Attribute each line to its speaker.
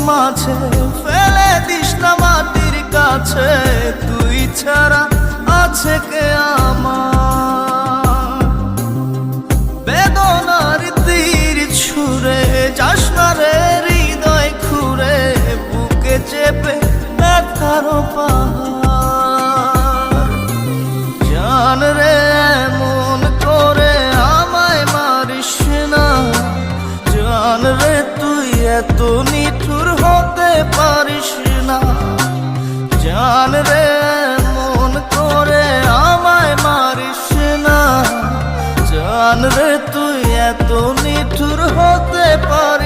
Speaker 1: মাঝে ফেলে দিস না মাটির কাছে, তুই ছাড়া আছে কে আমার? বেদনার তীর ছুঁড়ে যাস না রে হৃদয় খুঁড়ে, বুকে চেপে ব্যথার পাহাড়। জান রে এমন করে আমায় মারিস না, জান রে তুই এত নিঠুর হতে পারিস না। জান রে এমন করে আমায় মারিস না, জান রে তুই এত নিঠুর হতে পারিস